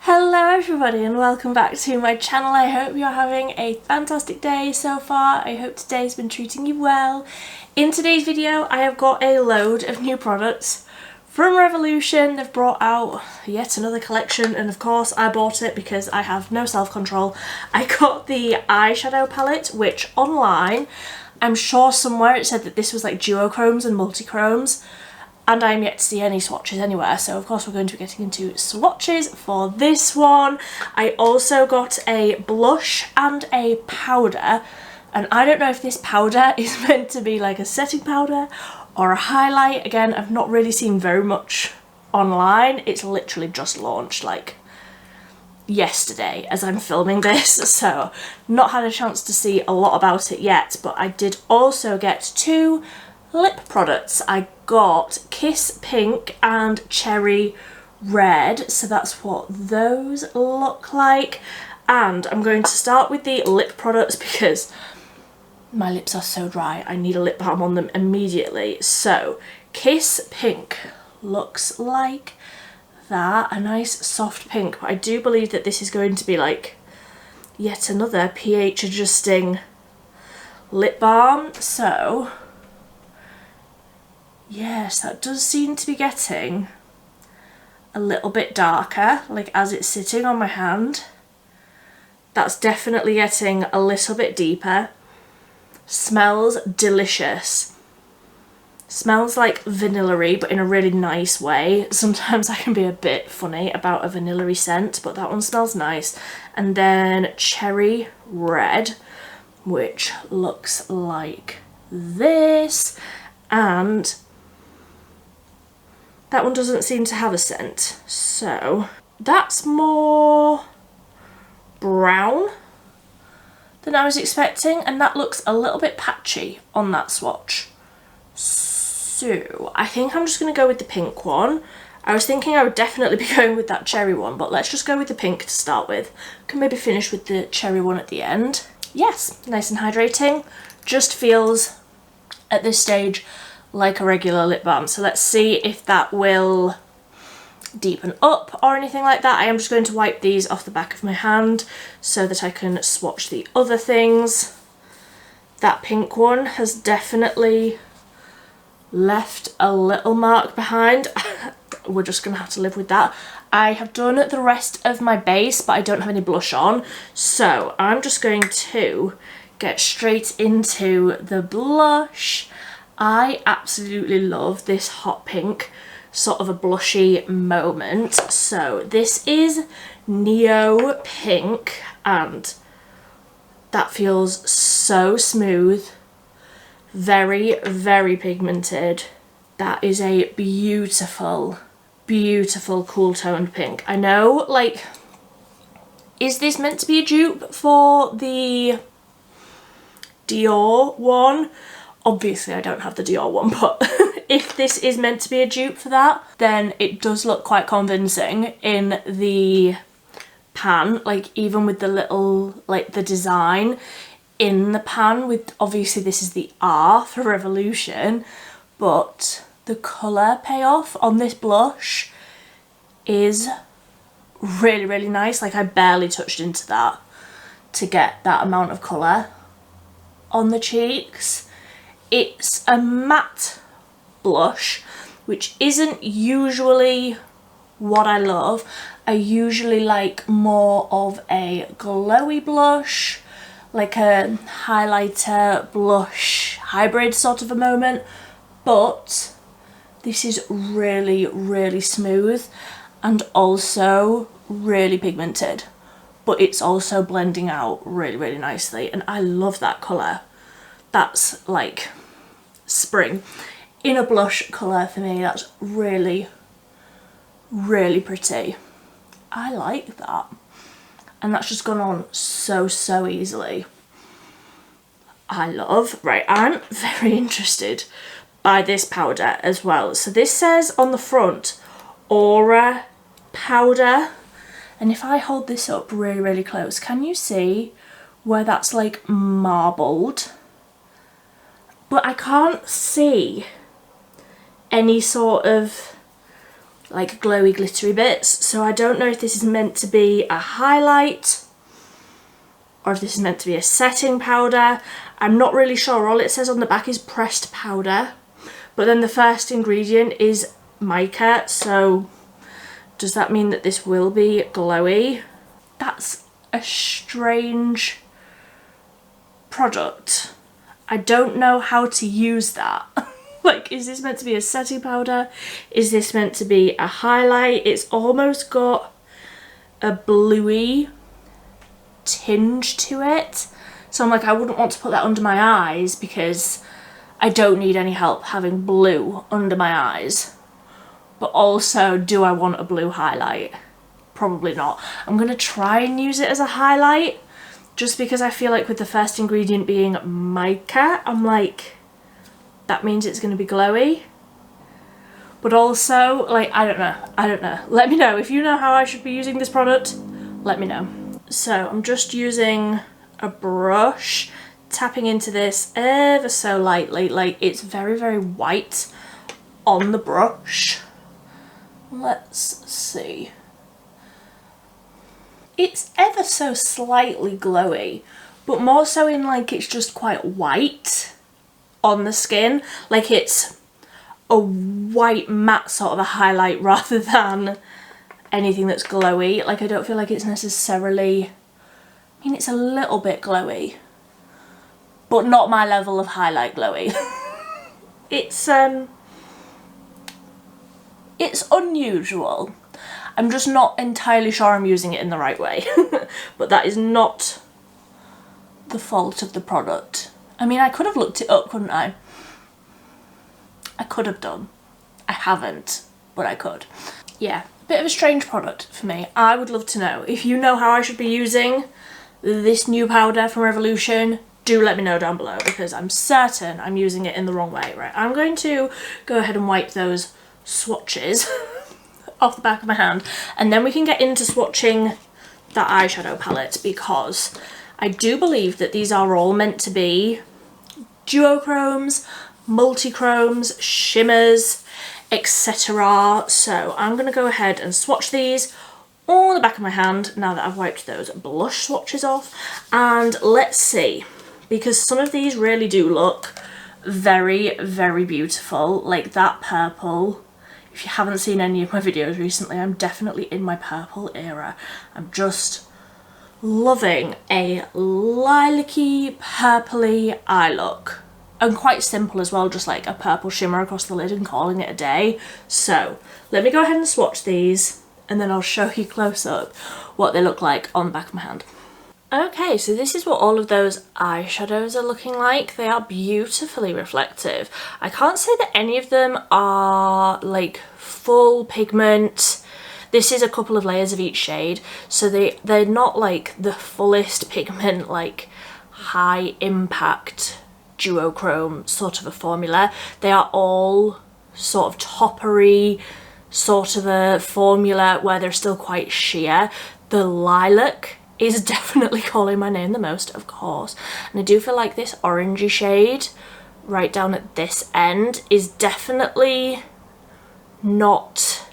Hello everybody and welcome back to my channel. I hope you're having a fantastic day so far. I hope today's been treating you well. In today's video I have got a load of new products from Revolution. They've brought out yet another collection and of course I bought it because I have no self-control. I got the eyeshadow palette, which online I'm sure somewhere it said that this was like duochromes and multichromes. And I'm yet to see any swatches anywhere, so of course we're going to be getting into swatches for this one. I also got a blush and a powder, and I don't know if this powder is meant to be like a setting powder or a highlight. Again, I've not really seen very much online. It's literally just launched like yesterday as I'm filming this, so not had a chance to see a lot about it yet, but I did also get two lip products. I got Kiss Pink and Cherry Red, so that's what those look like. And I'm going to start with the lip products because my lips are so dry. I need a lip balm on them immediately. So Kiss Pink looks like that, a nice soft pink, but I do believe that this is going to be like yet another pH adjusting lip balm. So yes, that does seem to be getting a little bit darker, like as it's sitting on my hand. That's definitely getting a little bit deeper. Smells delicious. Smells like vanilla-y, but in a really nice way. Sometimes I can be a bit funny about a vanilla-y scent, but that one smells nice. And then Cherry Red, which looks like this. And that one doesn't seem to have a scent, so that's more brown than I was expecting, and that looks a little bit patchy on that swatch. So I think I'm just going to go with the pink one. I was thinking I would definitely be going with that cherry one, but let's just go with the pink to start with. Can maybe finish with the cherry one at the end. Yes, nice and hydrating. Just feels at this stage like a regular lip balm. So let's see if that will deepen up or anything like that. I am just going to wipe these off the back of my hand so that I can swatch the other things. That pink one has definitely left a little mark behind. We're just gonna have to live with that. I have done the rest of my base, but I don't have any blush on, so I'm just going to get straight into the blush. I absolutely love this hot pink, sort of a blushy moment. So this is Neo Pink, and that feels so smooth. Very, very pigmented. That is a beautiful, beautiful cool toned pink. I know, like, is this meant to be a dupe for the Dior one? Obviously I don't have the Dior one, but if this is meant to be a dupe for that, then it does look quite convincing in the pan, like even with the little, like the design in the pan with, obviously this is the R for Revolution, but the colour payoff on this blush is really, really nice. Like I barely touched into that to get that amount of colour on the cheeks. It's a matte blush, which isn't usually what I love. I usually like more of a glowy blush, like a highlighter blush hybrid sort of a moment, but this is really, really smooth and also really pigmented, but it's also blending out really, really nicely, and I love that colour. That's like spring in a blush colour for me. That's really, really pretty. I like that. And that's just gone on so, so easily. I love. Right, I'm very interested by this powder as well. So this says on the front, Aura Powder. And if I hold this up really, really close, can you see where that's like marbled? But I can't see any sort of like glowy glittery bits. So I don't know if this is meant to be a highlight or if this is meant to be a setting powder. I'm not really sure. All it says on the back is pressed powder, but then the first ingredient is mica, so does that mean that this will be glowy? That's a strange product. I don't know how to use that. Like, is this meant to be a setting powder? Is this meant to be a highlight? It's almost got a bluey tinge to it. So I'm like, I wouldn't want to put that under my eyes because I don't need any help having blue under my eyes. But also, do I want a blue highlight? Probably not. I'm going to try and use it as a highlight just because I feel like with the first ingredient being mica, I'm like, that means it's going to be glowy. But also, like, I don't know. Let me know if you know how I should be using this product. Let me know. So I'm just using a brush, tapping into this ever so lightly. Like, it's very, very white on the brush. Let's see. It's ever so slightly glowy, but more so in like it's just quite white on the skin. Like it's a white matte sort of a highlight rather than anything that's glowy. Like I don't feel like it's necessarily, I mean it's a little bit glowy, but not my level of highlight glowy. It's unusual. I'm just not entirely sure I'm using it in the right way. But that is not the fault of the product. I mean, I could have looked it up, couldn't I? I could have done. I haven't, but I could. Yeah, a bit of a strange product for me. I would love to know. If you know how I should be using this new powder from Revolution, do let me know down below because I'm certain I'm using it in the wrong way. Right, I'm going to go ahead and wipe those swatches off the back of my hand, and then we can get into swatching that eyeshadow palette because I do believe that these are all meant to be duochromes, multichromes, shimmers, etc. So I'm going to go ahead and swatch these on the back of my hand now that I've wiped those blush swatches off, and let's see, because some of these really do look very, very beautiful. Like that purple. If you haven't seen any of my videos recently, I'm definitely in my purple era. I'm just loving a lilac-y, purpley eye look. And quite simple as well, just like a purple shimmer across the lid and calling it a day. So let me go ahead and swatch these and then I'll show you close up what they look like on the back of my hand. Okay, so this is what all of those eyeshadows are looking like. They are beautifully reflective. I can't say that any of them are like full pigment. This is a couple of layers of each shade, so they're not like the fullest pigment, like high impact duochrome sort of a formula. They are all sort of toppery sort of a formula where they're still quite sheer. The lilac is definitely calling my name the most, of course, and I do feel like this orangey shade right down at this end is definitely not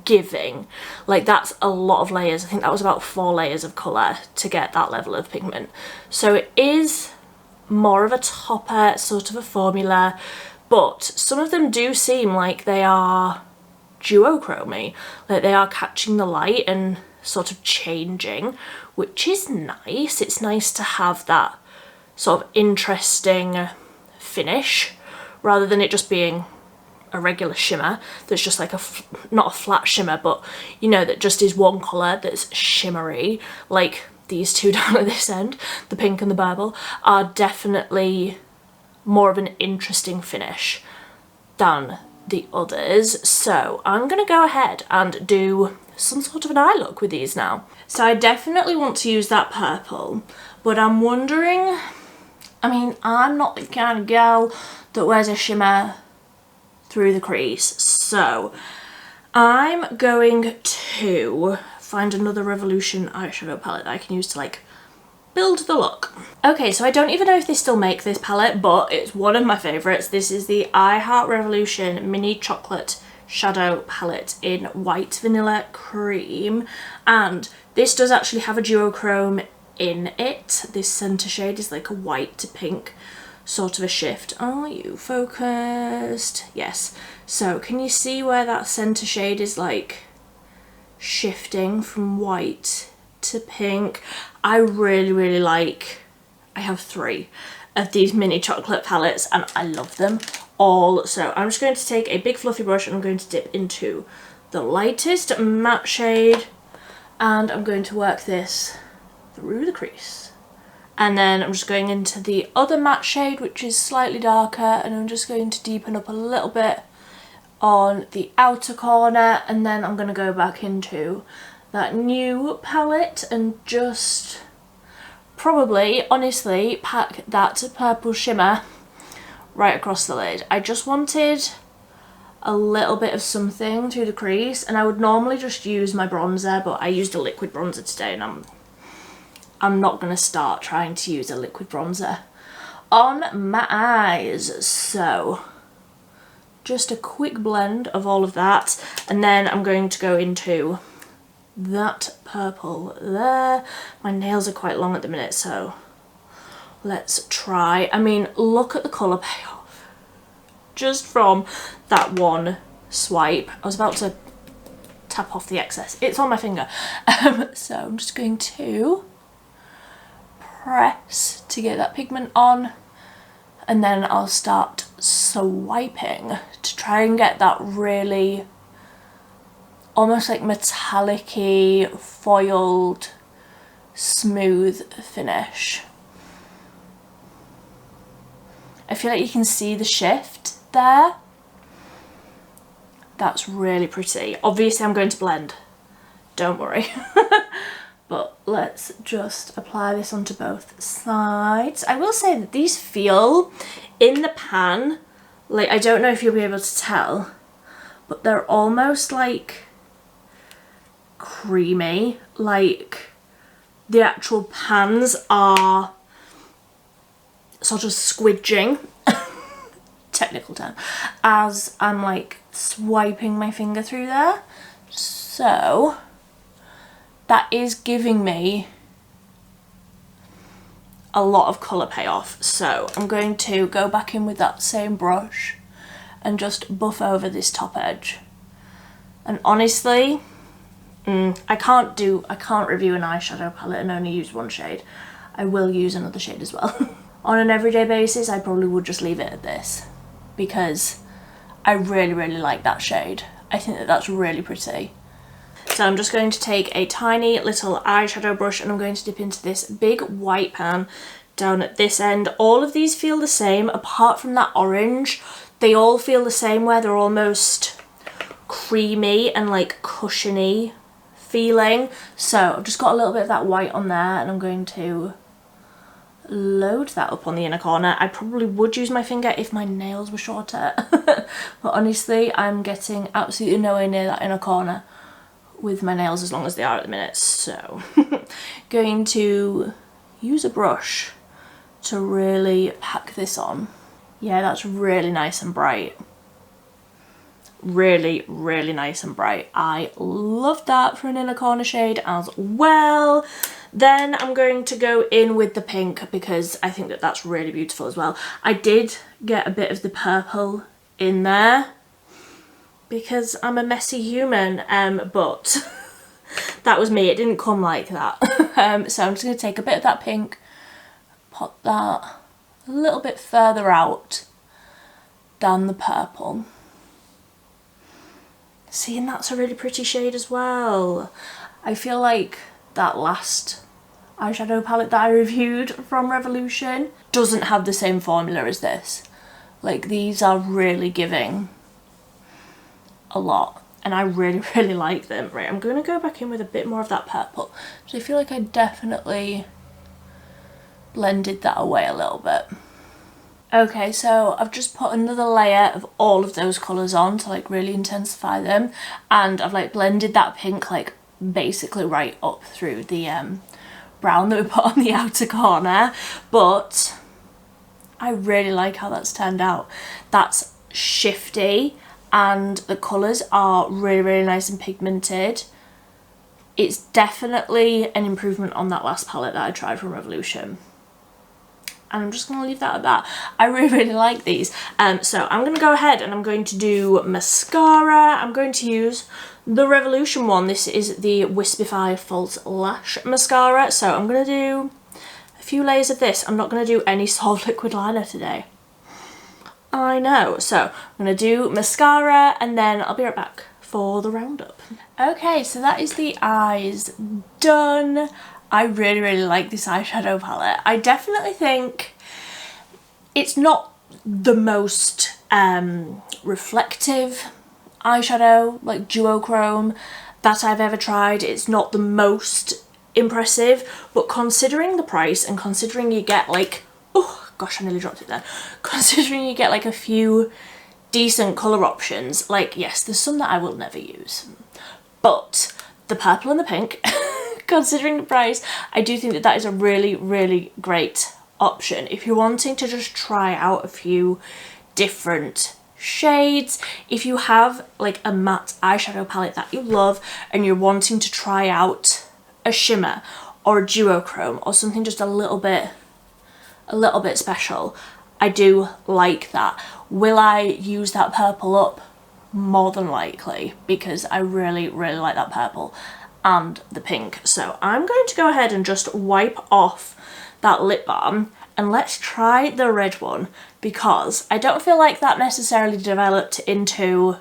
giving. Like that's a lot of layers. I think that was about 4 layers of colour to get that level of pigment, so it is more of a topper sort of a formula, but some of them do seem like they are duochromy, like they are catching the light and sort of changing, which is nice. It's nice to have that sort of interesting finish rather than it just being a regular shimmer that's just like not a flat shimmer, but you know, that just is one colour that's shimmery. Like these two down at this end, the pink and the purple, are definitely more of an interesting finish than the others. So I'm gonna go ahead and do some sort of an eye look with these now. So I definitely want to use that purple, but I'm wondering, I mean, I'm not the kind of girl that wears a shimmer through the crease, so I'm going to find another Revolution eyeshadow palette that I can use to like build the look. Okay, so I don't even know if they still make this palette, but it's one of my favourites. This is the I Heart Revolution Mini Chocolate Eyeshadow palette in White Vanilla Cream, and this does actually have a duochrome in it. This centre shade is like a white to pink sort of a shift. Are you focused? Yes. So can you see where that centre shade is like shifting from white to pink? I really like, I have 3 of these mini chocolate palettes and I love them all. So I'm just going to take a big fluffy brush and I'm going to dip into the lightest matte shade and I'm going to work this through the crease. And then I'm just going into the other matte shade, which is slightly darker, and I'm just going to deepen up a little bit on the outer corner, and then I'm going to go back into that new palette and just probably, honestly, pack that purple shimmer right across the lid. I just wanted a little bit of something through the crease, and I would normally just use my bronzer, but I used a liquid bronzer today and I'm not going to start trying to use a liquid bronzer on my eyes. So just a quick blend of all of that, and then I'm going to go into that purple there. My nails are quite long at the minute, so let's try. I mean, look at the colour payoff just from that one swipe. I was about to tap off the excess. It's on my finger. So I'm just going to press to get that pigment on, and then I'll start swiping to try and get that really almost like metallic-y, foiled, smooth finish. I feel like you can see the shift there. That's really pretty. Obviously I'm going to blend, don't worry. But let's just apply this onto both sides. I will say that these feel in the pan, like, I don't know if you'll be able to tell, but they're almost like creamy, like the actual pans are sort of squidging, technical term, as I'm like swiping my finger through there. So that is giving me a lot of colour payoff. So I'm going to go back in with that same brush and just buff over this top edge. And honestly, I can't review an eyeshadow palette and only use one shade. I will use another shade as well. On an everyday basis, I probably would just leave it at this because I really like that shade. I think that that's really pretty. So I'm just going to take a tiny little eyeshadow brush and I'm going to dip into this big white pan down at this end. All of these feel the same apart from that orange. They all feel the same where they're almost creamy and like cushiony feeling. So I've just got a little bit of that white on there and I'm going to load that up on the inner corner. I probably would use my finger if my nails were shorter. But honestly, I'm getting absolutely nowhere near that inner corner with my nails as long as they are at the minute. So going to use a brush to really pack this on. Yeah, that's really nice and bright. Really nice and bright. I love that for an inner corner shade as well. Then I'm going to go in with the pink because I think that that's really beautiful as well. I did get a bit of the purple in there because I'm a messy human, but that was me. It didn't come like that. So I'm just going to take a bit of that pink, put that a little bit further out than the purple. See, and that's a really pretty shade as well. I feel like that last eyeshadow palette that I reviewed from Revolution doesn't have the same formula as this. Like, these are really giving a lot and I really like them. Right, I'm going to go back in with a bit more of that purple. So I feel like I definitely blended that away a little bit. Okay, so I've just put another layer of all of those colours on to like really intensify them, and I've like blended that pink like basically right up through the brown that we put on the outer corner. But I really like how that's turned out. That's shifty and the colours are really, really nice and pigmented. It's definitely an improvement on that last palette that I tried from Revolution. And I'm just going to leave that at that. I really, really like these. So I'm going to go ahead and I'm going to do mascara. I'm going to use the Revolution one. This is the Wispify False Lash Mascara. So I'm going to do a few layers of this. I'm not going to do any solid liquid liner today. I know. So I'm going to do mascara and then I'll be right back for the roundup. Okay, so that is the eyes done. I really, really like this eyeshadow palette. I definitely think it's not the most reflective eyeshadow, like duochrome, that I've ever tried. It's not the most impressive, but considering the price and considering you get like, oh gosh, I nearly dropped it then. Considering you get like a few decent colour options, like yes, there's some that I will never use, but the purple and the pink, considering the price, I do think that that is a really, really great option if you're wanting to just try out a few different shades. If you have like a matte eyeshadow palette that you love and you're wanting to try out a shimmer or a duochrome or something just a little bit special, I do like that. Will I use that purple up? More than likely, because I really, really like that purple and the pink. So I'm going to go ahead and just wipe off that lip balm and let's try the red one, because I don't feel like that necessarily developed into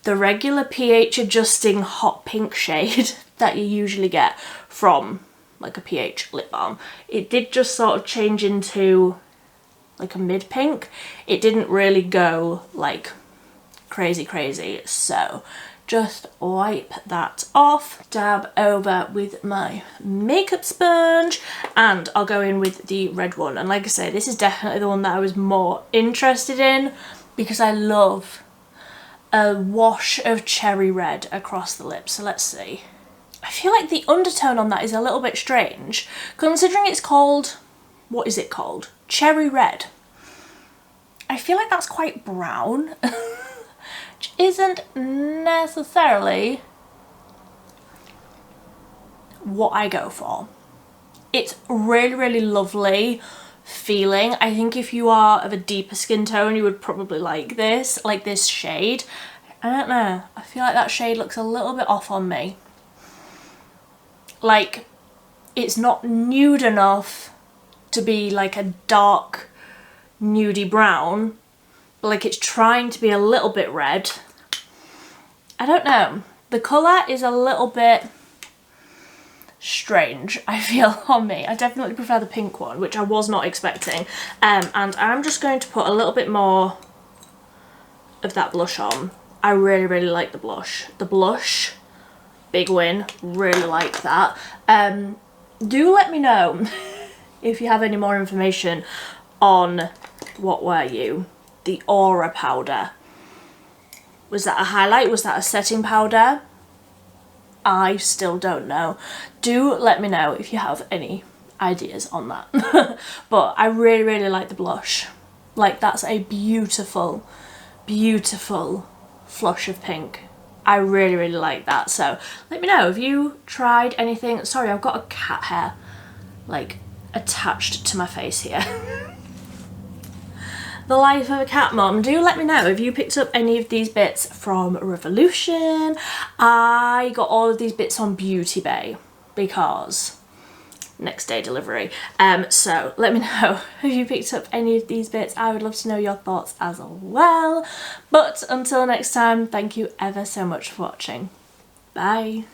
the regular pH adjusting hot pink shade that you usually get from like a pH lip balm. It did just sort of change into like a mid pink. It didn't really go like crazy, so just wipe that off, dab over with my makeup sponge, and I'll go in with the red one. And like I say, this is definitely the one that I was more interested in because I love a wash of cherry red across the lips. So let's see. I feel like the undertone on that is a little bit strange considering it's called, what is it called? Cherry red. I feel like that's quite brown. Which isn't necessarily what I go for. It's really, really lovely feeling. I think if you are of a deeper skin tone, you would probably like this shade. I don't know, I feel like that shade looks a little bit off on me. Like, it's not nude enough to be like a dark nudie brown, but like it's trying to be a little bit red. I don't know. The colour is a little bit strange, I feel, on me. I definitely prefer the pink one, which I was not expecting. And I'm just going to put a little bit more of that blush on. I really, really like the blush. The blush, big win. Really like that. Do let me know if you have any more information on, what were you? The Aura powder. Was that a highlight? Was that a setting powder? I still don't know. Do let me know if you have any ideas on that. But I really, really like the blush. Like, that's a beautiful, beautiful flush of pink. I really, really like that. So let me know if you tried anything. Sorry, I've got a cat hair like attached to my face here. The life of a cat mom. Do let me know if you picked up any of these bits from Revolution. I got all of these bits on Beauty Bay because next day delivery. So let me know if you picked up any of these bits. I would love to know your thoughts as well. But until next time, thank you ever so much for watching. Bye.